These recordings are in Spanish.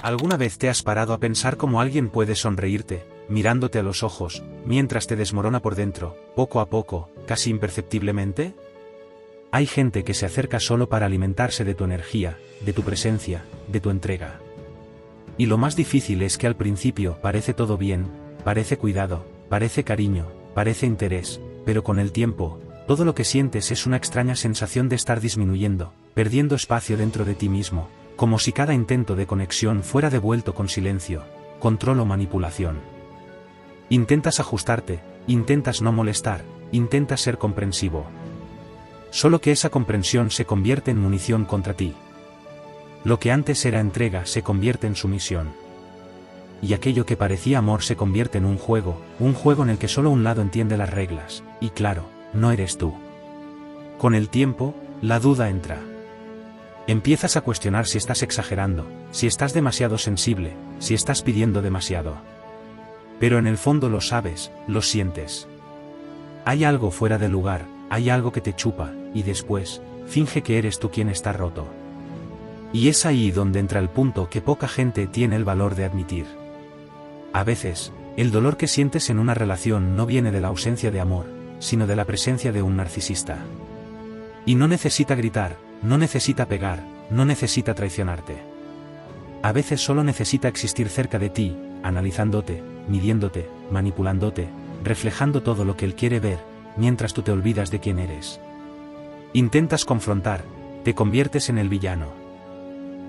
¿Alguna vez te has parado a pensar cómo alguien puede sonreírte, mirándote a los ojos, mientras te desmorona por dentro, poco a poco, casi imperceptiblemente? Hay gente que se acerca solo para alimentarse de tu energía, de tu presencia, de tu entrega. Y lo más difícil es que al principio parece todo bien, parece cuidado, parece cariño, parece interés, pero con el tiempo, todo lo que sientes es una extraña sensación de estar disminuyendo, perdiendo espacio dentro de ti mismo, como si cada intento de conexión fuera devuelto con silencio, control o manipulación. Intentas ajustarte, intentas no molestar, intentas ser comprensivo. Solo que esa comprensión se convierte en munición contra ti. Lo que antes era entrega se convierte en sumisión. Y aquello que parecía amor se convierte en un juego en el que solo un lado entiende las reglas, y claro, no eres tú. Con el tiempo, la duda entra. Empiezas a cuestionar si estás exagerando, si estás demasiado sensible, si estás pidiendo demasiado. Pero en el fondo lo sabes, lo sientes. Hay algo fuera de lugar, hay algo que te chupa, y después, finge que eres tú quien está roto. Y es ahí donde entra el punto que poca gente tiene el valor de admitir. A veces, el dolor que sientes en una relación no viene de la ausencia de amor, sino de la presencia de un narcisista. Y no necesita gritar, no necesita pegar, no necesita traicionarte. A veces solo necesita existir cerca de ti, analizándote, midiéndote, manipulándote, reflejando todo lo que él quiere ver, mientras tú te olvidas de quién eres. Intentas confrontar, te conviertes en el villano.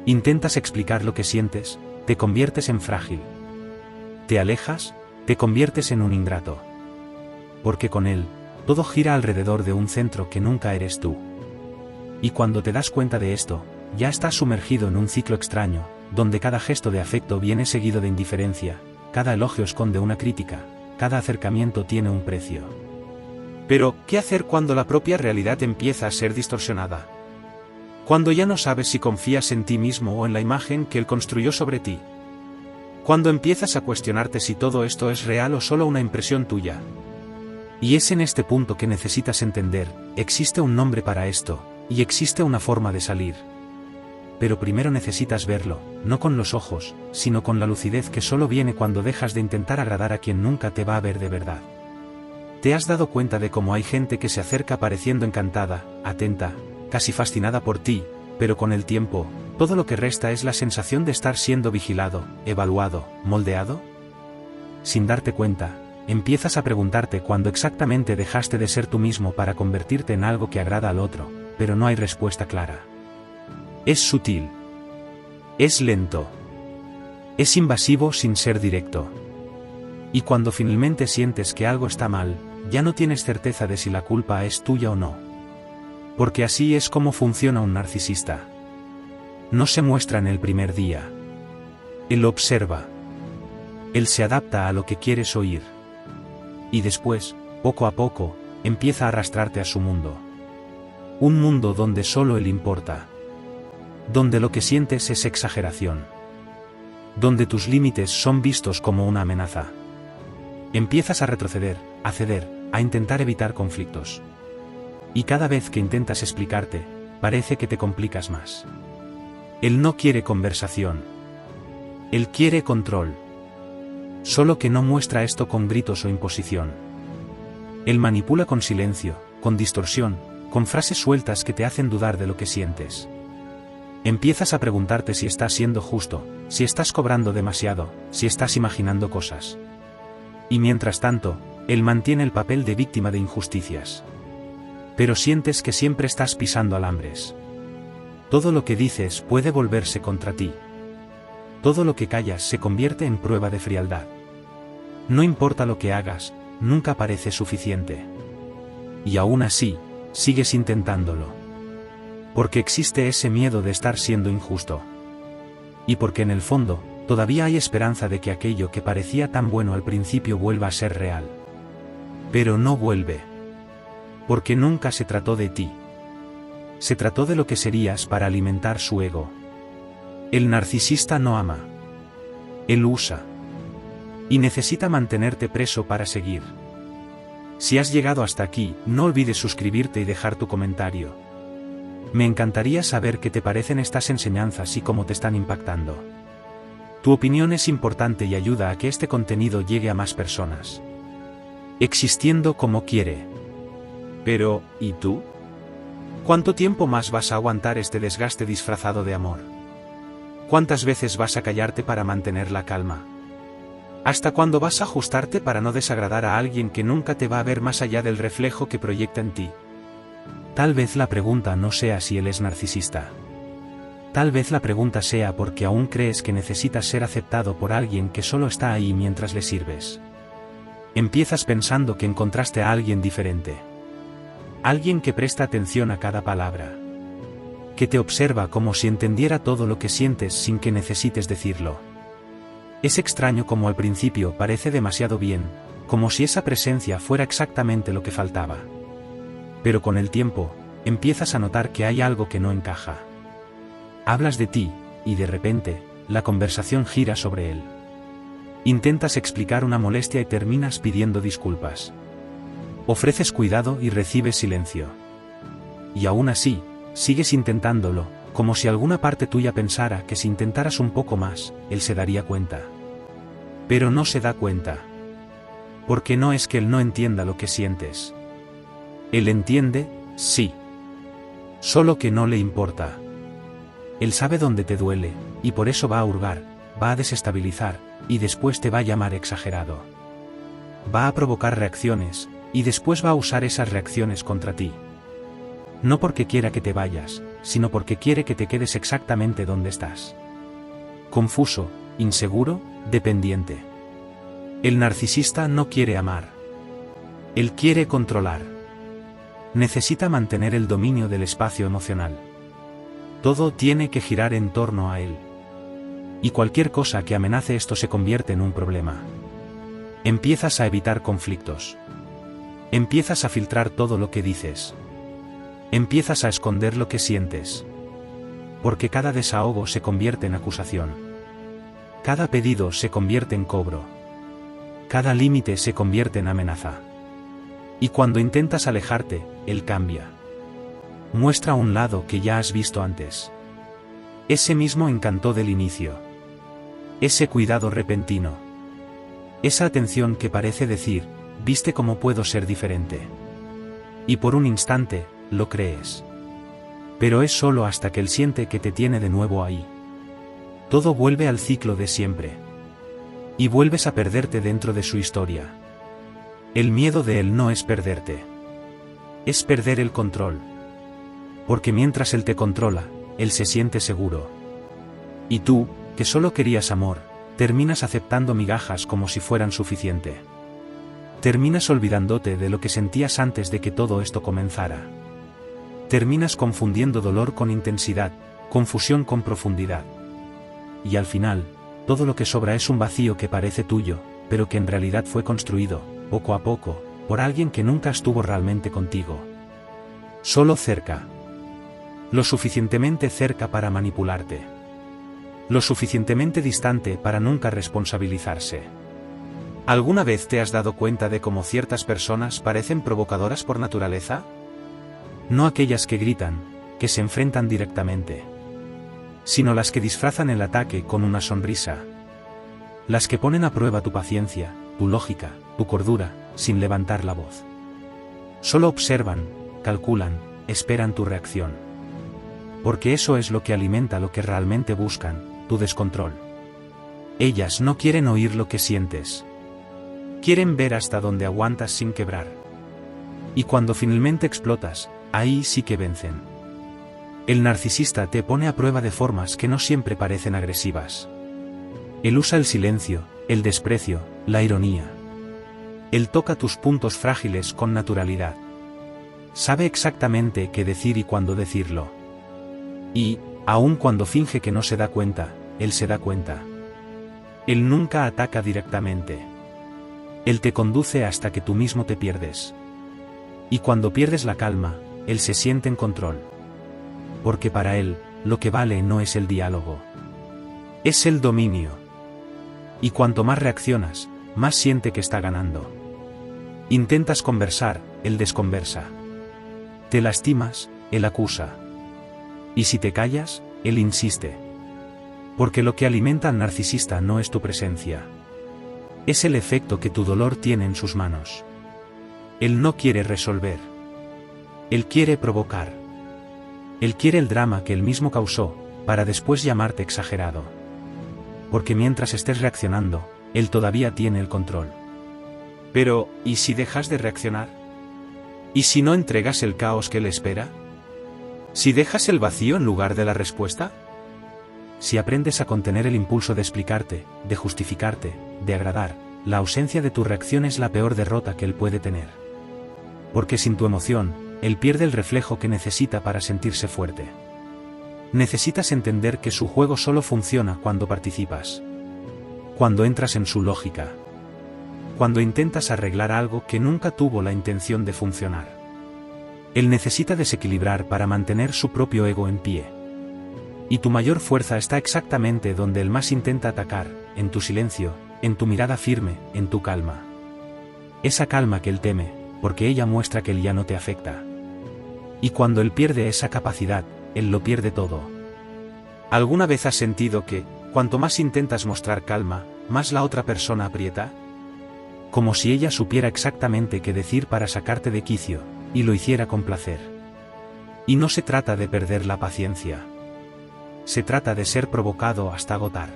Intentas explicar lo que sientes, te conviertes en frágil. Te alejas, te conviertes en un ingrato. Porque con él, todo gira alrededor de un centro que nunca eres tú. Y cuando te das cuenta de esto, ya estás sumergido en un ciclo extraño, donde cada gesto de afecto viene seguido de indiferencia, cada elogio esconde una crítica, cada acercamiento tiene un precio. Pero, ¿qué hacer cuando la propia realidad empieza a ser distorsionada? Cuando ya no sabes si confías en ti mismo o en la imagen que él construyó sobre ti. Cuando empiezas a cuestionarte si todo esto es real o solo una impresión tuya. Y es en este punto que necesitas entender, existe un nombre para esto, y existe una forma de salir. Pero primero necesitas verlo, no con los ojos, sino con la lucidez que solo viene cuando dejas de intentar agradar a quien nunca te va a ver de verdad. ¿Te has dado cuenta de cómo hay gente que se acerca pareciendo encantada, atenta, casi fascinada por ti, pero con el tiempo, todo lo que resta es la sensación de estar siendo vigilado, evaluado, moldeado? Sin darte cuenta, empiezas a preguntarte cuándo exactamente dejaste de ser tú mismo para convertirte en algo que agrada al otro, pero no hay respuesta clara. Es sutil. Es lento. Es invasivo sin ser directo. Y cuando finalmente sientes que algo está mal, ya no tienes certeza de si la culpa es tuya o no. Porque así es como funciona un narcisista. No se muestra en el primer día. Él observa. Él se adapta a lo que quieres oír. Y después, poco a poco, empieza a arrastrarte a su mundo. Un mundo donde solo él importa. Donde lo que sientes es exageración. Donde tus límites son vistos como una amenaza. Empiezas a retroceder, a ceder, a intentar evitar conflictos. Y cada vez que intentas explicarte, parece que te complicas más. Él no quiere conversación. Él quiere control. Solo que no muestra esto con gritos o imposición. Él manipula con silencio, con distorsión, con frases sueltas que te hacen dudar de lo que sientes. Empiezas a preguntarte si estás siendo justo, si estás cobrando demasiado, si estás imaginando cosas. Y mientras tanto, él mantiene el papel de víctima de injusticias. Pero sientes que siempre estás pisando alambres. Todo lo que dices puede volverse contra ti. Todo lo que callas se convierte en prueba de frialdad. No importa lo que hagas, nunca parece suficiente. Y aún así, sigues intentándolo. Porque existe ese miedo de estar siendo injusto. Y porque en el fondo, todavía hay esperanza de que aquello que parecía tan bueno al principio vuelva a ser real. Pero no vuelve. Porque nunca se trató de ti. Se trató de lo que serías para alimentar su ego. El narcisista no ama. Él usa. Y necesita mantenerte preso para seguir. Si has llegado hasta aquí, no olvides suscribirte y dejar tu comentario. Me encantaría saber qué te parecen estas enseñanzas y cómo te están impactando. Tu opinión es importante y ayuda a que este contenido llegue a más personas. Existiendo como quiere. Pero, ¿y tú? ¿Cuánto tiempo más vas a aguantar este desgaste disfrazado de amor? ¿Cuántas veces vas a callarte para mantener la calma? ¿Hasta cuándo vas a ajustarte para no desagradar a alguien que nunca te va a ver más allá del reflejo que proyecta en ti? Tal vez la pregunta no sea si él es narcisista. Tal vez la pregunta sea porque aún crees que necesitas ser aceptado por alguien que solo está ahí mientras le sirves. Empiezas pensando que encontraste a alguien diferente. Alguien que presta atención a cada palabra. Que te observa como si entendiera todo lo que sientes sin que necesites decirlo. Es extraño como al principio parece demasiado bien, como si esa presencia fuera exactamente lo que faltaba. Pero con el tiempo, empiezas a notar que hay algo que no encaja. Hablas de ti, y de repente, la conversación gira sobre él. Intentas explicar una molestia y terminas pidiendo disculpas. Ofreces cuidado y recibes silencio. Y aún así, sigues intentándolo, como si alguna parte tuya pensara que si intentaras un poco más, él se daría cuenta. Pero no se da cuenta. Porque no es que él no entienda lo que sientes. Él entiende, sí. Solo que no le importa. Él sabe dónde te duele, y por eso va a hurgar, va a desestabilizar, y después te va a llamar exagerado. Va a provocar reacciones, y después va a usar esas reacciones contra ti. No porque quiera que te vayas, sino porque quiere que te quedes exactamente donde estás. Confuso, inseguro, dependiente. El narcisista no quiere amar. Él quiere controlar. Necesita mantener el dominio del espacio emocional. Todo tiene que girar en torno a él. Y cualquier cosa que amenace esto se convierte en un problema. Empiezas a evitar conflictos. Empiezas a filtrar todo lo que dices. Empiezas a esconder lo que sientes. Porque cada desahogo se convierte en acusación. Cada pedido se convierte en cobro. Cada límite se convierte en amenaza. Y cuando intentas alejarte, él cambia. Muestra un lado que ya has visto antes. Ese mismo encanto del inicio. Ese cuidado repentino. Esa atención que parece decir, ¿viste cómo puedo ser diferente? Y por un instante, lo crees. Pero es solo hasta que él siente que te tiene de nuevo ahí. Todo vuelve al ciclo de siempre. Y vuelves a perderte dentro de su historia. El miedo de él no es perderte. Es perder el control. Porque mientras él te controla, él se siente seguro. Y tú, que solo querías amor, terminas aceptando migajas como si fueran suficiente. Terminas olvidándote de lo que sentías antes de que todo esto comenzara. Terminas confundiendo dolor con intensidad, confusión con profundidad. Y al final, todo lo que sobra es un vacío que parece tuyo, pero que en realidad fue construido, poco a poco, por alguien que nunca estuvo realmente contigo. Solo cerca. Lo suficientemente cerca para manipularte. Lo suficientemente distante para nunca responsabilizarse. ¿Alguna vez te has dado cuenta de cómo ciertas personas parecen provocadoras por naturaleza? No aquellas que gritan, que se enfrentan directamente. Sino las que disfrazan el ataque con una sonrisa. Las que ponen a prueba tu paciencia, tu lógica, tu cordura, sin levantar la voz. Solo observan, calculan, esperan tu reacción. Porque eso es lo que alimenta lo que realmente buscan, tu descontrol. Ellas no quieren oír lo que sientes. Quieren ver hasta dónde aguantas sin quebrar. Y cuando finalmente explotas, ahí sí que vencen. El narcisista te pone a prueba de formas que no siempre parecen agresivas. Él usa el silencio, el desprecio, la ironía. Él toca tus puntos frágiles con naturalidad. Sabe exactamente qué decir y cuándo decirlo. Y, aun cuando finge que no se da cuenta, él se da cuenta. Él nunca ataca directamente. Él te conduce hasta que tú mismo te pierdes. Y cuando pierdes la calma, él se siente en control. Porque para él, lo que vale no es el diálogo. Es el dominio. Y cuanto más reaccionas, más siente que está ganando. Intentas conversar, él desconversa. Te lastimas, él acusa. Y si te callas, él insiste. Porque lo que alimenta al narcisista no es tu presencia. Es el efecto que tu dolor tiene en sus manos. Él no quiere resolver. Él quiere provocar. Él quiere el drama que él mismo causó, para después llamarte exagerado. Porque mientras estés reaccionando, él todavía tiene el control. Pero, ¿y si dejas de reaccionar? ¿Y si no entregas el caos que le espera? ¿Si dejas el vacío en lugar de la respuesta? Si aprendes a contener el impulso de explicarte, de justificarte, de agradar, la ausencia de tu reacción es la peor derrota que él puede tener. Porque sin tu emoción, él pierde el reflejo que necesita para sentirse fuerte. Necesitas entender que su juego solo funciona cuando participas. Cuando entras en su lógica. Cuando intentas arreglar algo que nunca tuvo la intención de funcionar. Él necesita desequilibrar para mantener su propio ego en pie. Y tu mayor fuerza está exactamente donde él más intenta atacar, en tu silencio, en tu mirada firme, en tu calma. Esa calma que él teme, porque ella muestra que él ya no te afecta. Y cuando él pierde esa capacidad, él lo pierde todo. ¿Alguna vez has sentido que, cuanto más intentas mostrar calma, más la otra persona aprieta? Como si ella supiera exactamente qué decir para sacarte de quicio, y lo hiciera con placer. Y no se trata de perder la paciencia. Se trata de ser provocado hasta agotar.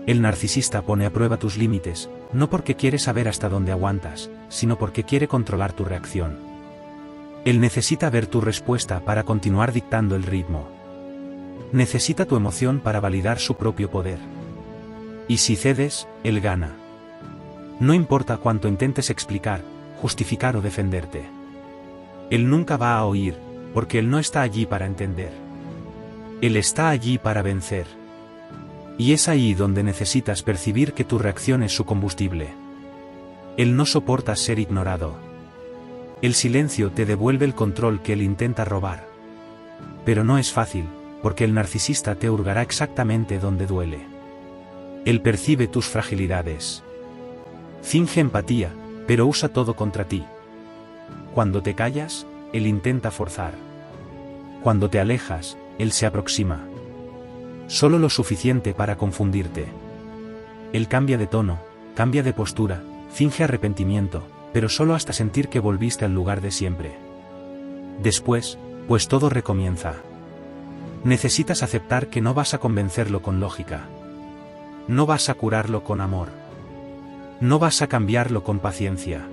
El narcisista pone a prueba tus límites, no porque quiere saber hasta dónde aguantas, sino porque quiere controlar tu reacción. Él necesita ver tu respuesta para continuar dictando el ritmo. Necesita tu emoción para validar su propio poder. Y si cedes, él gana. No importa cuánto intentes explicar, justificar o defenderte. Él nunca va a oír, porque él no está allí para entender. Él está allí para vencer. Y es ahí donde necesitas percibir que tu reacción es su combustible. Él no soporta ser ignorado. El silencio te devuelve el control que él intenta robar. Pero no es fácil, porque el narcisista te hurgará exactamente donde duele. Él percibe tus fragilidades. Finge empatía, pero usa todo contra ti. Cuando te callas, él intenta forzar. Cuando te alejas, él se aproxima. Solo lo suficiente para confundirte. Él cambia de tono, cambia de postura, finge arrepentimiento, pero solo hasta sentir que volviste al lugar de siempre. Después, pues todo recomienza. Necesitas aceptar que no vas a convencerlo con lógica. No vas a curarlo con amor. No vas a cambiarlo con paciencia.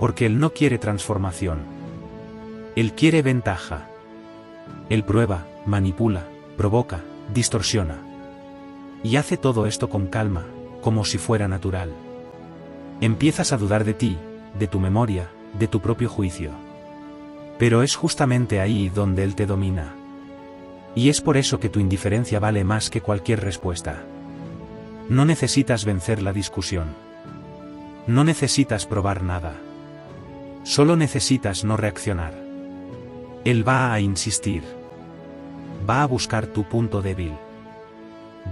Porque él no quiere transformación. Él quiere ventaja. Él prueba, manipula, provoca, distorsiona. Y hace todo esto con calma, como si fuera natural. Empiezas a dudar de ti, de tu memoria, de tu propio juicio. Pero es justamente ahí donde él te domina. Y es por eso que tu indiferencia vale más que cualquier respuesta. No necesitas vencer la discusión. No necesitas probar nada. Solo necesitas no reaccionar. Él va a insistir. Va a buscar tu punto débil.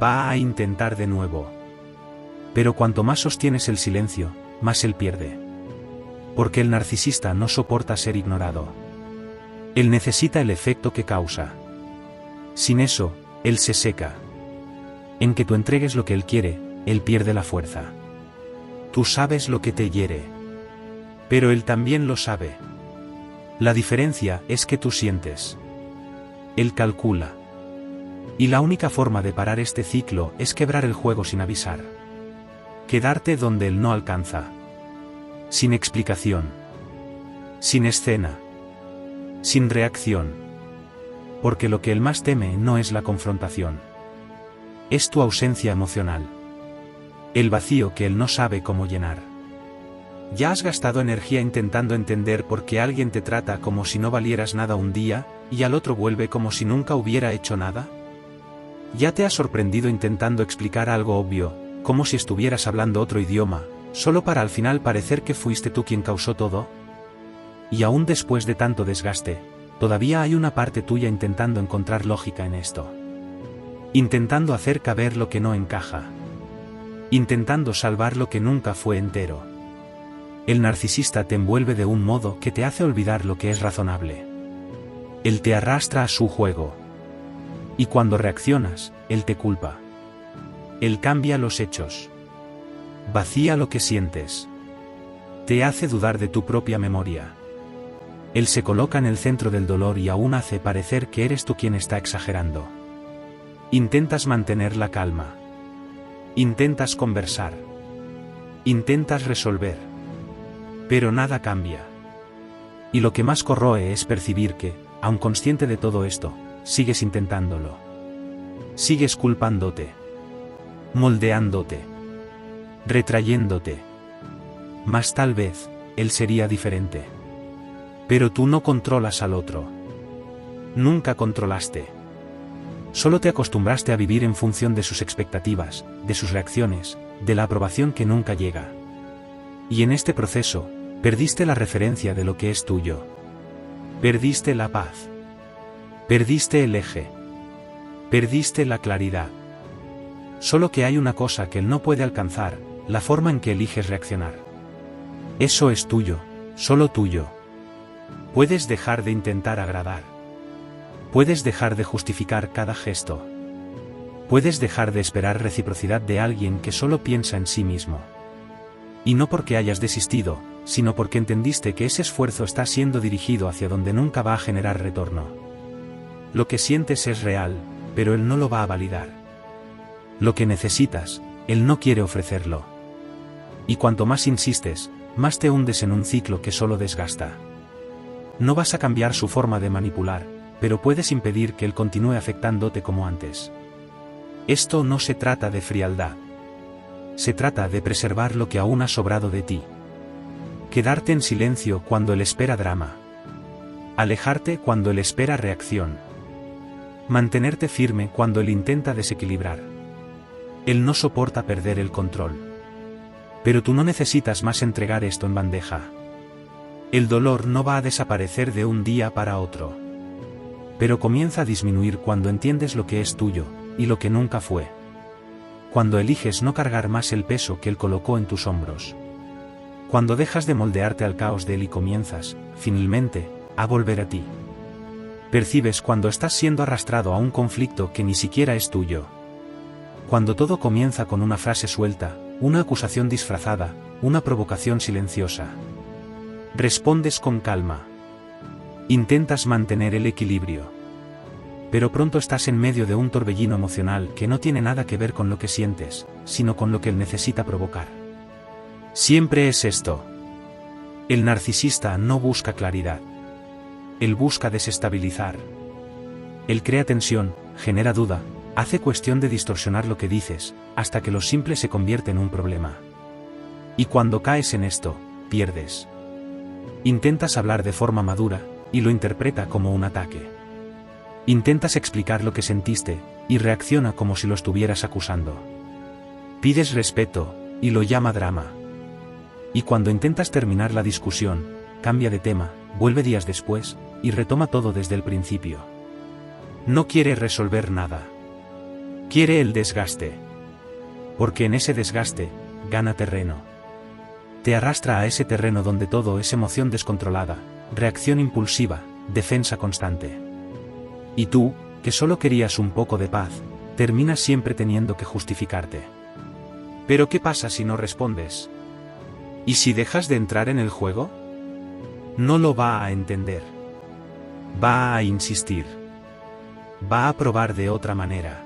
Va a intentar de nuevo. Pero cuanto más sostienes el silencio, más él pierde. Porque el narcisista no soporta ser ignorado. Él necesita el efecto que causa. Sin eso, él se seca. En que tú entregues lo que él quiere, él pierde la fuerza. Tú sabes lo que te hiere. Pero él también lo sabe. La diferencia es que tú sientes. Él calcula. Y la única forma de parar este ciclo es quebrar el juego sin avisar. Quedarte donde él no alcanza. Sin explicación. Sin escena. Sin reacción. Porque lo que él más teme no es la confrontación. Es tu ausencia emocional. El vacío que él no sabe cómo llenar. ¿Ya has gastado energía intentando entender por qué alguien te trata como si no valieras nada un día, y al otro vuelve como si nunca hubiera hecho nada? ¿Ya te has sorprendido intentando explicar algo obvio, como si estuvieras hablando otro idioma, solo para al final parecer que fuiste tú quien causó todo? Y aún después de tanto desgaste, todavía hay una parte tuya intentando encontrar lógica en esto. Intentando hacer caber lo que no encaja. Intentando salvar lo que nunca fue entero. El narcisista te envuelve de un modo que te hace olvidar lo que es razonable. Él te arrastra a su juego. Y cuando reaccionas, él te culpa. Él cambia los hechos. Vacía lo que sientes. Te hace dudar de tu propia memoria. Él se coloca en el centro del dolor y aún hace parecer que eres tú quien está exagerando. Intentas mantener la calma. Intentas conversar. Intentas resolver. Pero nada cambia. Y lo que más corroe es percibir que, aun consciente de todo esto, sigues intentándolo. Sigues culpándote. Moldeándote. Retrayéndote. Mas tal vez, él sería diferente. Pero tú no controlas al otro. Nunca controlaste. Solo te acostumbraste a vivir en función de sus expectativas, de sus reacciones, de la aprobación que nunca llega. Y en este proceso, perdiste la referencia de lo que es tuyo. Perdiste la paz. Perdiste el eje. Perdiste la claridad. Solo que hay una cosa que él no puede alcanzar, la forma en que eliges reaccionar. Eso es tuyo, solo tuyo. Puedes dejar de intentar agradar. Puedes dejar de justificar cada gesto. Puedes dejar de esperar reciprocidad de alguien que solo piensa en sí mismo. Y no porque hayas desistido, sino porque entendiste que ese esfuerzo está siendo dirigido hacia donde nunca va a generar retorno. Lo que sientes es real, pero él no lo va a validar. Lo que necesitas, él no quiere ofrecerlo. Y cuanto más insistes, más te hundes en un ciclo que solo desgasta. No vas a cambiar su forma de manipular, pero puedes impedir que él continúe afectándote como antes. Esto no se trata de frialdad. Se trata de preservar lo que aún ha sobrado de ti. Quedarte en silencio cuando él espera drama. Alejarte cuando él espera reacción. Mantenerte firme cuando él intenta desequilibrar. Él no soporta perder el control. Pero tú no necesitas más entregar esto en bandeja. El dolor no va a desaparecer de un día para otro. Pero comienza a disminuir cuando entiendes lo que es tuyo, y lo que nunca fue. Cuando eliges no cargar más el peso que él colocó en tus hombros. Cuando dejas de moldearte al caos de él y comienzas, finalmente, a volver a ti. Percibes cuando estás siendo arrastrado a un conflicto que ni siquiera es tuyo. Cuando todo comienza con una frase suelta, una acusación disfrazada, una provocación silenciosa. Respondes con calma. Intentas mantener el equilibrio. Pero pronto estás en medio de un torbellino emocional que no tiene nada que ver con lo que sientes, sino con lo que él necesita provocar. Siempre es esto. El narcisista no busca claridad. Él busca desestabilizar. Él crea tensión, genera duda, hace cuestión de distorsionar lo que dices, hasta que lo simple se convierte en un problema. Y cuando caes en esto, pierdes. Intentas hablar de forma madura, y lo interpreta como un ataque. Intentas explicar lo que sentiste, y reacciona como si lo estuvieras acusando. Pides respeto, y lo llama drama. Y cuando intentas terminar la discusión, cambia de tema, vuelve días después, y retoma todo desde el principio. No quiere resolver nada. Quiere el desgaste. Porque en ese desgaste, gana terreno. Te arrastra a ese terreno donde todo es emoción descontrolada, reacción impulsiva, defensa constante. Y tú, que solo querías un poco de paz, terminas siempre teniendo que justificarte. Pero ¿qué pasa si no respondes? ¿Y si dejas de entrar en el juego? No lo va a entender. Va a insistir. Va a probar de otra manera.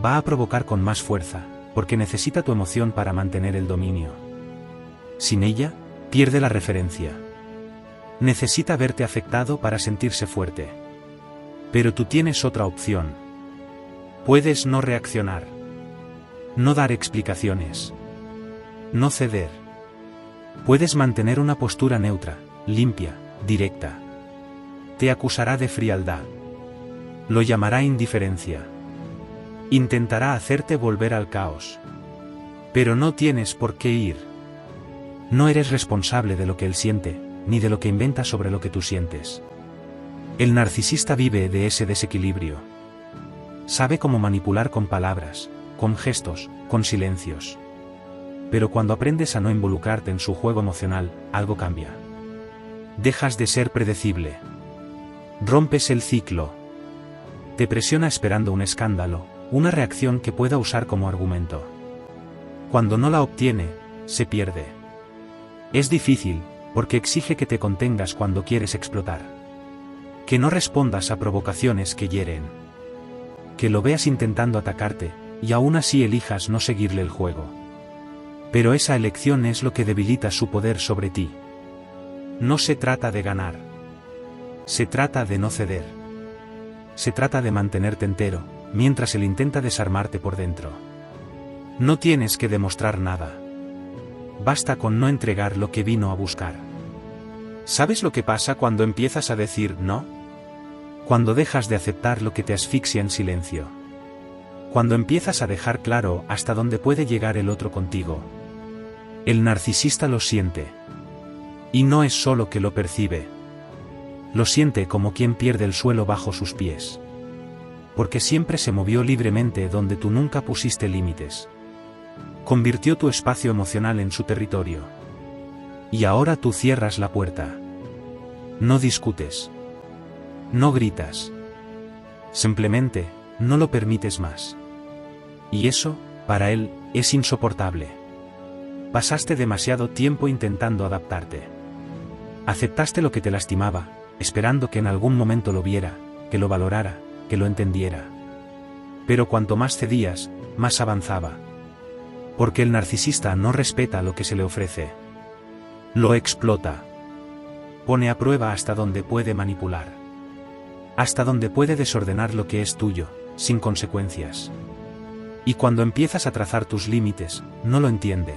Va a provocar con más fuerza, porque necesita tu emoción para mantener el dominio. Sin ella, pierde la referencia. Necesita verte afectado para sentirse fuerte. Pero tú tienes otra opción. Puedes no reaccionar. No dar explicaciones. No ceder. Puedes mantener una postura neutra, limpia, directa. Te acusará de frialdad. Lo llamará indiferencia. Intentará hacerte volver al caos. Pero no tienes por qué ir. No eres responsable de lo que él siente, ni de lo que inventa sobre lo que tú sientes. El narcisista vive de ese desequilibrio. Sabe cómo manipular con palabras, con gestos, con silencios. Pero cuando aprendes a no involucrarte en su juego emocional, algo cambia. Dejas de ser predecible. Rompes el ciclo. Te presiona esperando un escándalo, una reacción que pueda usar como argumento. Cuando no la obtiene, se pierde. Es difícil, porque exige que te contengas cuando quieres explotar. Que no respondas a provocaciones que hieren. Que lo veas intentando atacarte, y aún así elijas no seguirle el juego. Pero esa elección es lo que debilita su poder sobre ti. No se trata de ganar. Se trata de no ceder. Se trata de mantenerte entero, mientras él intenta desarmarte por dentro. No tienes que demostrar nada. Basta con no entregar lo que vino a buscar. ¿Sabes lo que pasa cuando empiezas a decir no? Cuando dejas de aceptar lo que te asfixia en silencio. Cuando empiezas a dejar claro hasta dónde puede llegar el otro contigo. El narcisista lo siente. Y no es solo que lo percibe. Lo siente como quien pierde el suelo bajo sus pies. Porque siempre se movió libremente donde tú nunca pusiste límites. Convirtió tu espacio emocional en su territorio. Y ahora tú cierras la puerta. No discutes. No gritas. Simplemente, no lo permites más. Y eso, para él, es insoportable. Pasaste demasiado tiempo intentando adaptarte. Aceptaste lo que te lastimaba, esperando que en algún momento lo viera, que lo valorara, que lo entendiera. Pero cuanto más cedías, más avanzaba. Porque el narcisista no respeta lo que se le ofrece. Lo explota. Pone a prueba hasta donde puede manipular. Hasta donde puede desordenar lo que es tuyo, sin consecuencias. Y cuando empiezas a trazar tus límites, no lo entiende.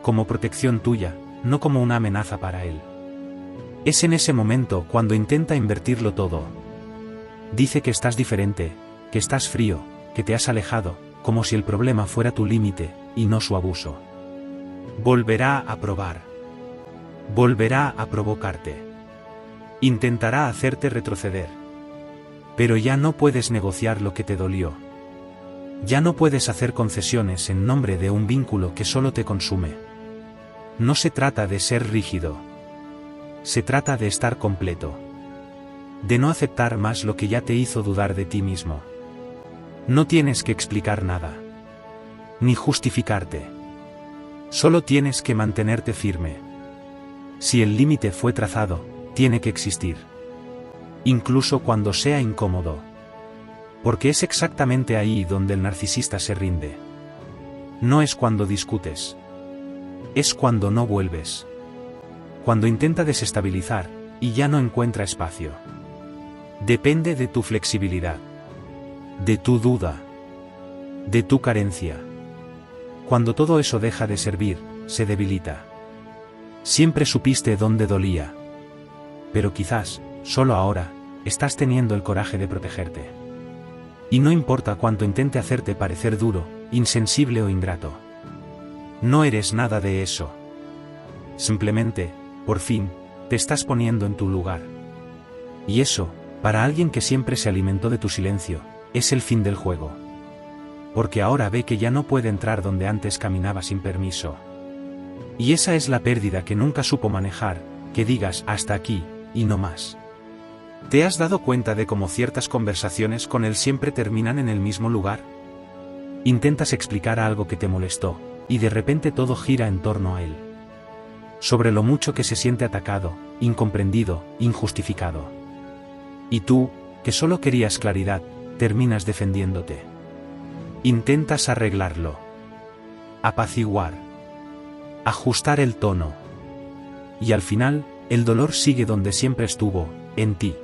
Como protección tuya, no como una amenaza para él. Es en ese momento cuando intenta invertirlo todo. Dice que estás diferente, que estás frío, que te has alejado, como si el problema fuera tu límite, y no su abuso. Volverá a probar. Volverá a provocarte. Intentará hacerte retroceder. Pero ya no puedes negociar lo que te dolió. Ya no puedes hacer concesiones en nombre de un vínculo que solo te consume. No se trata de ser rígido. Se trata de estar completo. De no aceptar más lo que ya te hizo dudar de ti mismo. No tienes que explicar nada. Ni justificarte. Solo tienes que mantenerte firme. Si el límite fue trazado, tiene que existir. Incluso cuando sea incómodo. Porque es exactamente ahí donde el narcisista se rinde. No es cuando discutes. Es cuando no vuelves. Cuando intenta desestabilizar, y ya no encuentra espacio. Depende de tu flexibilidad. De tu duda. De tu carencia. Cuando todo eso deja de servir, se debilita. Siempre supiste dónde dolía. Pero quizás, solo ahora, estás teniendo el coraje de protegerte. Y no importa cuánto intente hacerte parecer duro, insensible o ingrato. No eres nada de eso. Simplemente, por fin, te estás poniendo en tu lugar. Y eso, para alguien que siempre se alimentó de tu silencio, es el fin del juego. Porque ahora ve que ya no puede entrar donde antes caminaba sin permiso. Y esa es la pérdida que nunca supo manejar, que digas hasta aquí, y no más. ¿Te has dado cuenta de cómo ciertas conversaciones con él siempre terminan en el mismo lugar? Intentas explicar algo que te molestó, y de repente todo gira en torno a él. Sobre lo mucho que se siente atacado, incomprendido, injustificado. Y tú, que solo querías claridad, terminas defendiéndote. Intentas arreglarlo. Apaciguar. Ajustar el tono. Y al final, el dolor sigue donde siempre estuvo, en ti.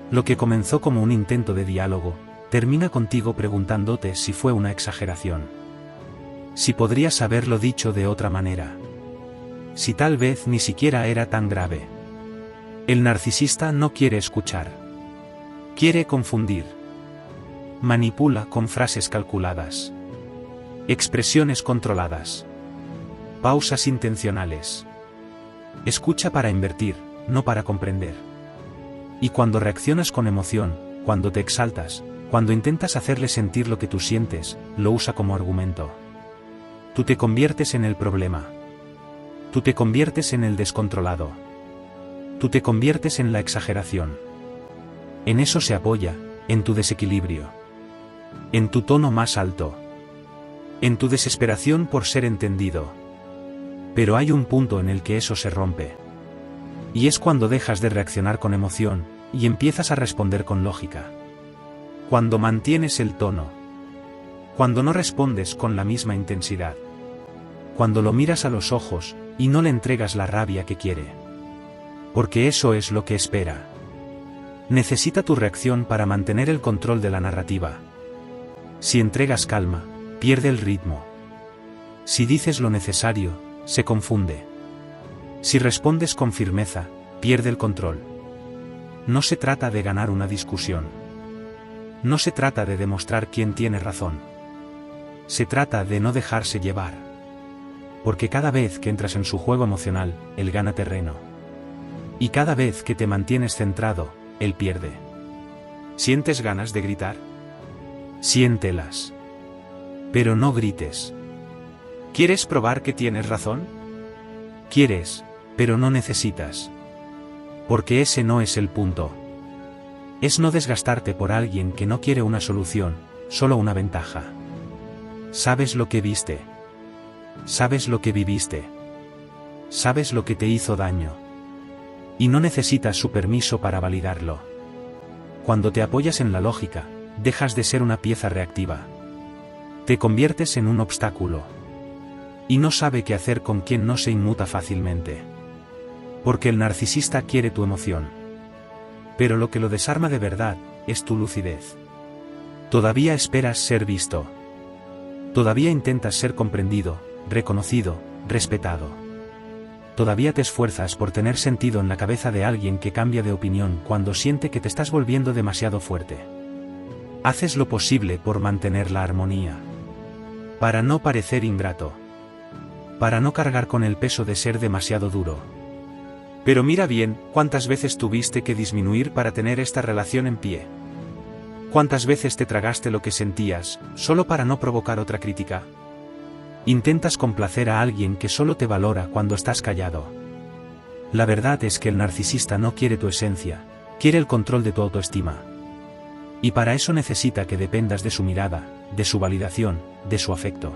Lo que comenzó como un intento de diálogo, termina contigo preguntándote si fue una exageración. Si podrías haberlo dicho de otra manera. Si tal vez ni siquiera era tan grave. El narcisista no quiere escuchar. Quiere confundir. Manipula con frases calculadas. Expresiones controladas. Pausas intencionales. Escucha para invertir, no para comprender. Y cuando reaccionas con emoción, cuando te exaltas, cuando intentas hacerle sentir lo que tú sientes, lo usa como argumento. Tú te conviertes en el problema. Tú te conviertes en el descontrolado. Tú te conviertes en la exageración. En eso se apoya, en tu desequilibrio, en tu tono más alto, en tu desesperación por ser entendido. Pero hay un punto en el que eso se rompe. Y es cuando dejas de reaccionar con emoción, y empiezas a responder con lógica. Cuando mantienes el tono. Cuando no respondes con la misma intensidad. Cuando lo miras a los ojos, y no le entregas la rabia que quiere. Porque eso es lo que espera. Necesita tu reacción para mantener el control de la narrativa. Si entregas calma, pierde el ritmo. Si dices lo necesario, se confunde. Si respondes con firmeza, pierde el control. No se trata de ganar una discusión. No se trata de demostrar quién tiene razón. Se trata de no dejarse llevar. Porque cada vez que entras en su juego emocional, él gana terreno. Y cada vez que te mantienes centrado, él pierde. ¿Sientes ganas de gritar? Siéntelas. Pero no grites. ¿Quieres probar que tienes razón? Quieres, pero no necesitas. Porque ese no es el punto. Es no desgastarte por alguien que no quiere una solución, solo una ventaja. Sabes lo que viste. Sabes lo que viviste. Sabes lo que te hizo daño. Y no necesitas su permiso para validarlo. Cuando te apoyas en la lógica, dejas de ser una pieza reactiva. Te conviertes en un obstáculo. Y no sabe qué hacer con quien no se inmuta fácilmente. Porque el narcisista quiere tu emoción. Pero lo que lo desarma de verdad, es tu lucidez. Todavía esperas ser visto. Todavía intentas ser comprendido, reconocido, respetado. Todavía te esfuerzas por tener sentido en la cabeza de alguien que cambia de opinión cuando siente que te estás volviendo demasiado fuerte. Haces lo posible por mantener la armonía. Para no parecer ingrato. Para no cargar con el peso de ser demasiado duro. Pero mira bien, ¿cuántas veces tuviste que disminuir para tener esta relación en pie? ¿Cuántas veces te tragaste lo que sentías, solo para no provocar otra crítica? Intentas complacer a alguien que solo te valora cuando estás callado. La verdad es que el narcisista no quiere tu esencia, quiere el control de tu autoestima. Y para eso necesita que dependas de su mirada, de su validación, de su afecto.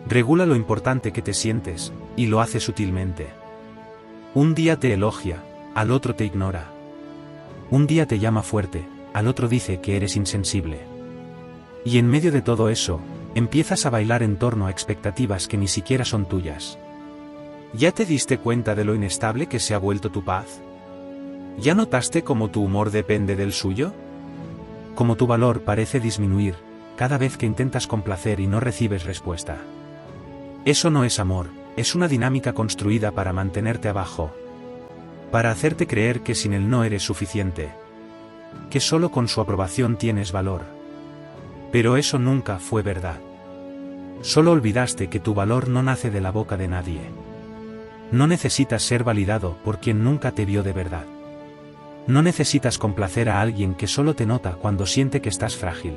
Regula lo importante que te sientes, y lo hace sutilmente. Un día te elogia, al otro te ignora. Un día te llama fuerte, al otro dice que eres insensible. Y en medio de todo eso, empiezas a bailar en torno a expectativas que ni siquiera son tuyas. ¿Ya te diste cuenta de lo inestable que se ha vuelto tu paz? ¿Ya notaste cómo tu humor depende del suyo? Cómo tu valor parece disminuir, cada vez que intentas complacer y no recibes respuesta. Eso no es amor, es una dinámica construida para mantenerte abajo. Para hacerte creer que sin él no eres suficiente. Que solo con su aprobación tienes valor. Pero eso nunca fue verdad. Solo olvidaste que tu valor no nace de la boca de nadie. No necesitas ser validado por quien nunca te vio de verdad. No necesitas complacer a alguien que solo te nota cuando siente que estás frágil.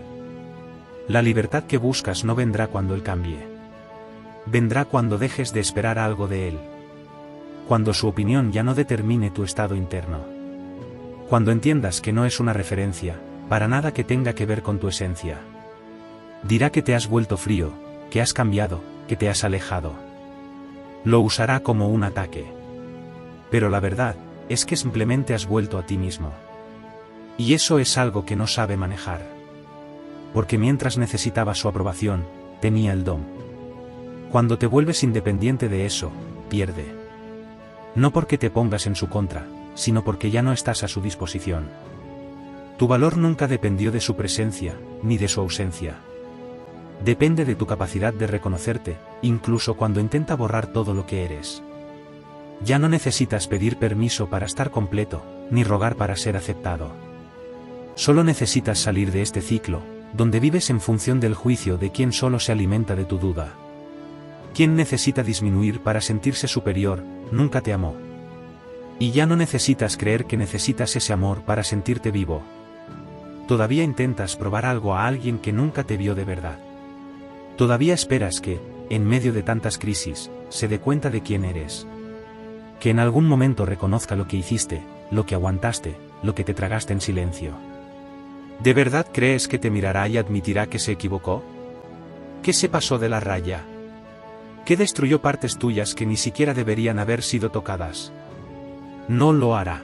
La libertad que buscas no vendrá cuando él cambie. Vendrá cuando dejes de esperar algo de él. Cuando su opinión ya no determine tu estado interno. Cuando entiendas que no es una referencia, para nada que tenga que ver con tu esencia. Dirá que te has vuelto frío, que has cambiado, que te has alejado. Lo usará como un ataque. Pero la verdad, es que simplemente has vuelto a ti mismo. Y eso es algo que no sabe manejar. Porque mientras necesitaba su aprobación, tenía el don. Cuando te vuelves independiente de eso, pierde. No porque te pongas en su contra, sino porque ya no estás a su disposición. Tu valor nunca dependió de su presencia, ni de su ausencia. Depende de tu capacidad de reconocerte, incluso cuando intenta borrar todo lo que eres. Ya no necesitas pedir permiso para estar completo, ni rogar para ser aceptado. Solo necesitas salir de este ciclo, donde vives en función del juicio de quien solo se alimenta de tu duda. Quien necesita disminuir para sentirse superior, nunca te amó. Y ya no necesitas creer que necesitas ese amor para sentirte vivo. Todavía intentas probar algo a alguien que nunca te vio de verdad. Todavía esperas que, en medio de tantas crisis, se dé cuenta de quién eres. Que en algún momento reconozca lo que hiciste, lo que aguantaste, lo que te tragaste en silencio. ¿De verdad crees que te mirará y admitirá que se equivocó? ¿Qué se pasó de la raya? ¿Qué destruyó partes tuyas que ni siquiera deberían haber sido tocadas? No lo hará.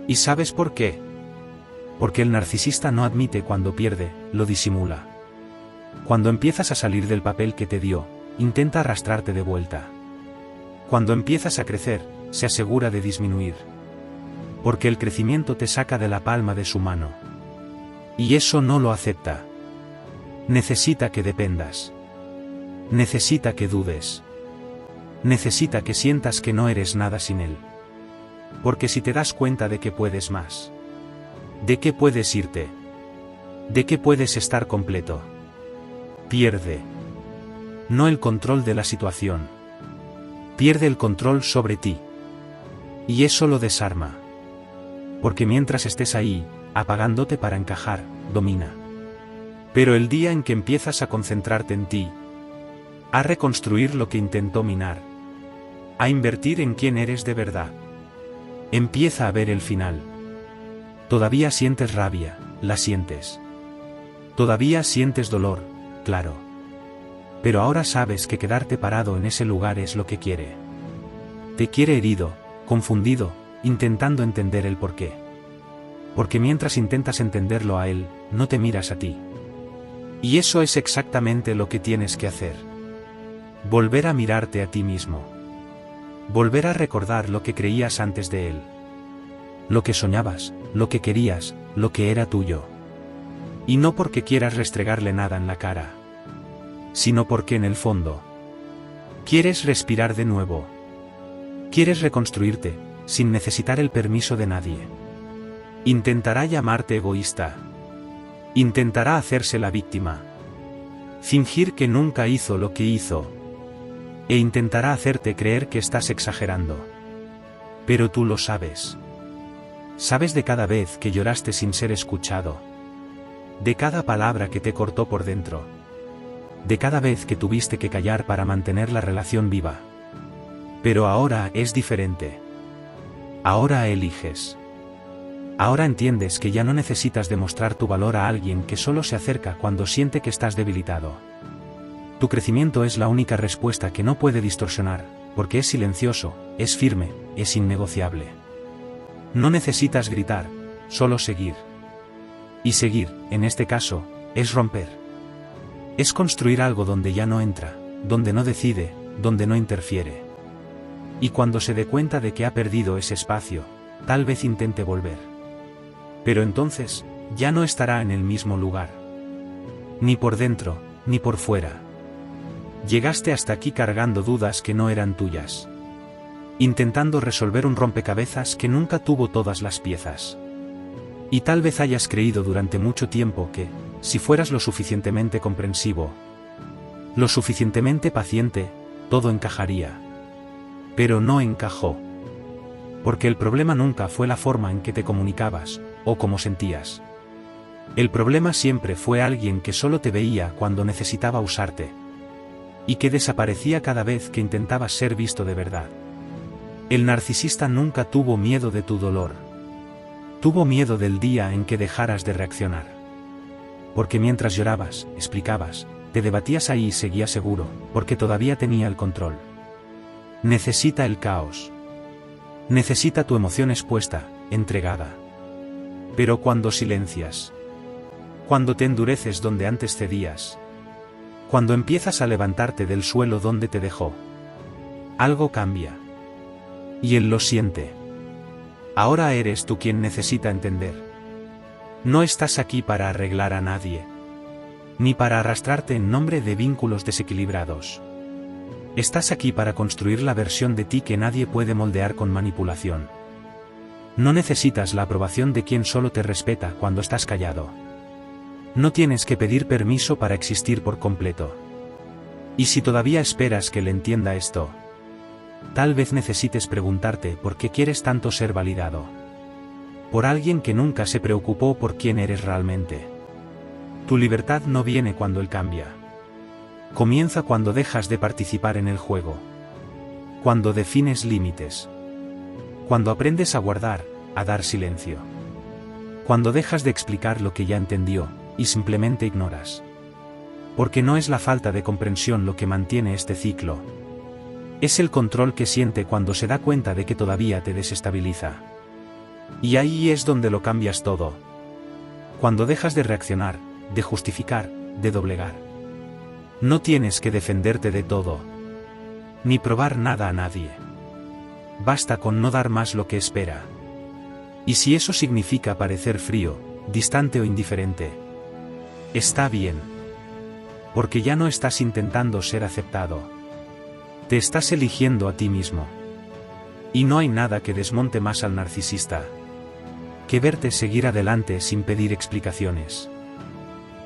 ¿Y sabes por qué? Porque el narcisista no admite cuando pierde, lo disimula. Cuando empiezas a salir del papel que te dio, intenta arrastrarte de vuelta. Cuando empiezas a crecer, se asegura de disminuir. Porque el crecimiento te saca de la palma de su mano. Y eso no lo acepta. Necesita que dependas. Necesita que dudes. Necesita que sientas que no eres nada sin él. Porque si te das cuenta de que puedes más, de que puedes irte, de que puedes estar completo, pierde. No el control de la situación. Pierde el control sobre ti. Y eso lo desarma. Porque mientras estés ahí, apagándote para encajar, domina. Pero el día en que empiezas a concentrarte en ti, a reconstruir lo que intentó minar, a invertir en quién eres de verdad, empieza a ver el final. Todavía sientes rabia, la sientes. Todavía sientes dolor, claro. Pero ahora sabes que quedarte parado en ese lugar es lo que quiere. Te quiere herido, confundido, intentando entender el porqué. Porque mientras intentas entenderlo a él, no te miras a ti. Y eso es exactamente lo que tienes que hacer. Volver a mirarte a ti mismo. Volver a recordar lo que creías antes de él. Lo que soñabas, lo que querías, lo que era tuyo. Y no porque quieras restregarle nada en la cara, sino porque en el fondo quieres respirar de nuevo. Quieres reconstruirte, sin necesitar el permiso de nadie. Intentará llamarte egoísta. Intentará hacerse la víctima. Fingir que nunca hizo lo que hizo. E intentará hacerte creer que estás exagerando. Pero tú lo sabes. Sabes de cada vez que lloraste sin ser escuchado. De cada palabra que te cortó por dentro. De cada vez que tuviste que callar para mantener la relación viva. Pero ahora es diferente. Ahora eliges. Ahora entiendes que ya no necesitas demostrar tu valor a alguien que solo se acerca cuando siente que estás debilitado. Tu crecimiento es la única respuesta que no puede distorsionar, porque es silencioso, es firme, es innegociable. No necesitas gritar, solo seguir. Y seguir, en este caso, es romper. Es construir algo donde ya no entra, donde no decide, donde no interfiere. Y cuando se dé cuenta de que ha perdido ese espacio, tal vez intente volver. Pero entonces, ya no estará en el mismo lugar. Ni por dentro, ni por fuera. Llegaste hasta aquí cargando dudas que no eran tuyas. Intentando resolver un rompecabezas que nunca tuvo todas las piezas. Y tal vez hayas creído durante mucho tiempo que, si fueras lo suficientemente comprensivo, lo suficientemente paciente, todo encajaría. Pero no encajó. Porque el problema nunca fue la forma en que te comunicabas, o cómo sentías. El problema siempre fue alguien que solo te veía cuando necesitaba usarte. Y que desaparecía cada vez que intentabas ser visto de verdad. El narcisista nunca tuvo miedo de tu dolor. Tuvo miedo del día en que dejaras de reaccionar. Porque mientras llorabas, explicabas, te debatías ahí y seguías seguro, porque todavía tenía el control. Necesita el caos. Necesita tu emoción expuesta, entregada. Pero cuando silencias, cuando te endureces donde antes cedías, cuando empiezas a levantarte del suelo donde te dejó, algo cambia. Y él lo siente. Ahora eres tú quien necesita entender. No estás aquí para arreglar a nadie. Ni para arrastrarte en nombre de vínculos desequilibrados. Estás aquí para construir la versión de ti que nadie puede moldear con manipulación. No necesitas la aprobación de quien solo te respeta cuando estás callado. No tienes que pedir permiso para existir por completo. Y si todavía esperas que él entienda esto, tal vez necesites preguntarte por qué quieres tanto ser validado. Por alguien que nunca se preocupó por quién eres realmente. Tu libertad no viene cuando él cambia. Comienza cuando dejas de participar en el juego. Cuando defines límites. Cuando aprendes a guardar, a dar silencio. Cuando dejas de explicar lo que ya entendió, y simplemente ignoras. Porque no es la falta de comprensión lo que mantiene este ciclo. Es el control que siente cuando se da cuenta de que todavía te desestabiliza. Y ahí es donde lo cambias todo. Cuando dejas de reaccionar, de justificar, de doblegar. No tienes que defenderte de todo. Ni probar nada a nadie. Basta con no dar más lo que espera. Y si eso significa parecer frío, distante o indiferente, está bien. Porque ya no estás intentando ser aceptado. Te estás eligiendo a ti mismo. Y no hay nada que desmonte más al narcisista que verte seguir adelante sin pedir explicaciones.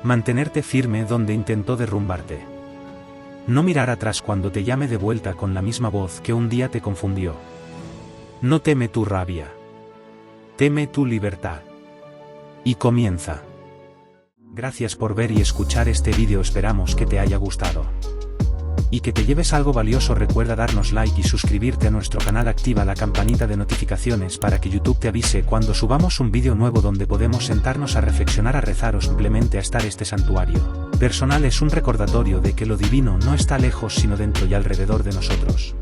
Mantenerte firme donde intentó derrumbarte. No mirar atrás cuando te llame de vuelta con la misma voz que un día te confundió. No teme tu rabia. Teme tu libertad. Y comienza. Gracias por ver y escuchar este vídeo, esperamos que te haya gustado. Y que te lleves algo valioso. Recuerda darnos like y suscribirte a nuestro canal, activa la campanita de notificaciones para que YouTube te avise cuando subamos un vídeo nuevo donde podemos sentarnos a reflexionar, a rezar o simplemente a estar. Este santuario personal es un recordatorio de que lo divino no está lejos sino dentro y alrededor de nosotros.